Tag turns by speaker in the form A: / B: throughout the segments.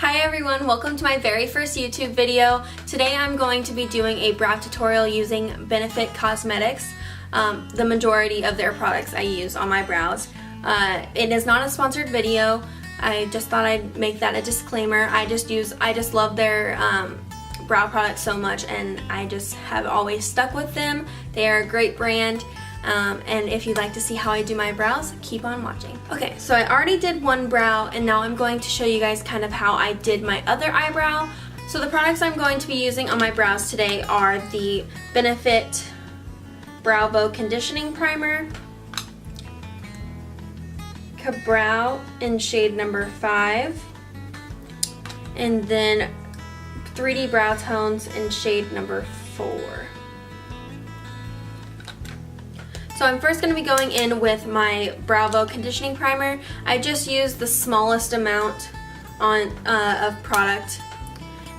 A: Hi everyone, welcome to my very first YouTube video. Today I'm going to be doing a brow tutorial using Benefit Cosmetics. The majority of their products I use on my brows. It is not a sponsored video. I just thought I'd make that a disclaimer. I just love their brow products so much, and I just have always stuck with them. They are a great brand. And if you'd like to see how I do my brows, keep on watching. Okay, so I already did one brow, and now I'm going to show you guys kind of how I did my other eyebrow. So the products I'm going to be using on my brows today are the Benefit Brow Conditioning Primer, Ka-Brow in shade number 5, and then 3D Brow Tones in shade number 4. So I'm first going to be going in with my Brow Conditioning Primer. I just used the smallest amount of product,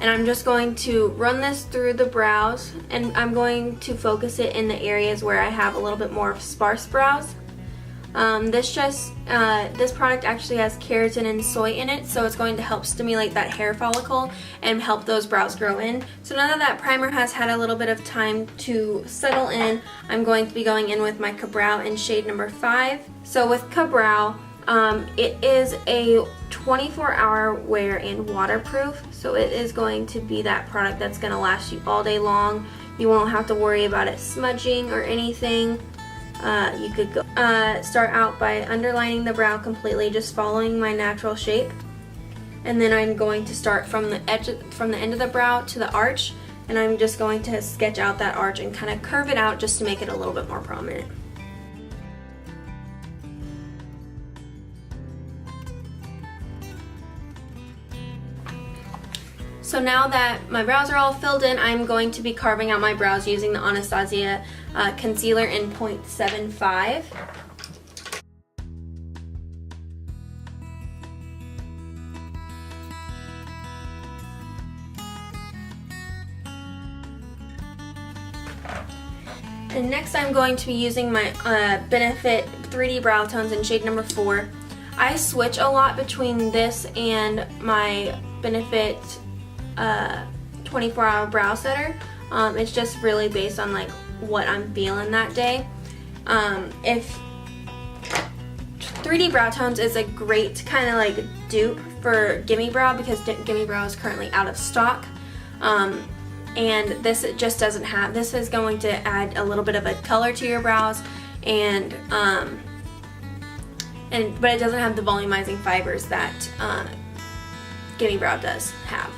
A: and I'm just going to run this through the brows, and I'm going to focus it in the areas where I have a little bit more sparse brows. This product actually has keratin and soy in it, so it's going to help stimulate that hair follicle and help those brows grow in. So now that primer has had a little bit of time to settle in, I'm going to be going in with my Ka-Brow in shade number 5. So with Ka-Brow, it is a 24-hour wear and waterproof, so it is going to be that product that's going to last you all day long. You won't have to worry about it smudging or anything. You could go start out by underlining the brow completely, just following my natural shape, and then I'm going to start from the end of the brow to the arch, and I'm just going to sketch out that arch and kind of curve it out just to make it a little bit more prominent. So now that my brows are all filled in, I'm going to be carving out my brows using the Anastasia Concealer in 0.75. And next I'm going to be using my Benefit 3D Brow Tones in shade number 4. I switch a lot between this and my Benefit 24-hour brow setter. It's just really based on like what I'm feeling that day. If 3D Brow Tones is a great kind of like dupe for Gimme Brow, because Gimme Brow is currently out of stock, and this just doesn't have. This is going to add a little bit of a color to your brows, but it doesn't have the volumizing fibers that Gimme Brow does have.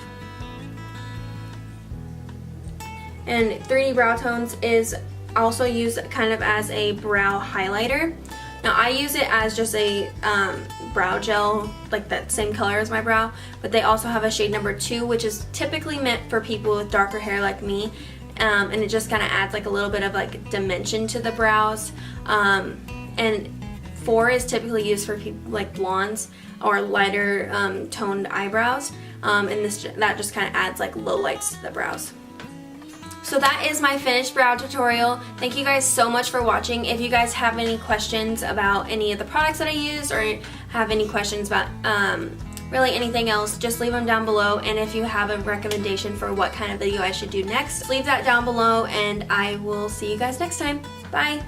A: And 3D Brow Tones is also used kind of as a brow highlighter. Now I use it as just a brow gel, like that same color as my brow, but they also have a shade number 2, which is typically meant for people with darker hair like me, and it just kind of adds like a little bit of like dimension to the brows. And 4 is typically used for people like blondes or lighter toned eyebrows, and that just kind of adds like low lights to the brows. So that is my finished brow tutorial. Thank you guys so much for watching. If you guys have any questions about any of the products that I used, or have any questions about really anything else, just leave them down below. And if you have a recommendation for what kind of video I should do next, leave that down below, and I will see you guys next time. Bye!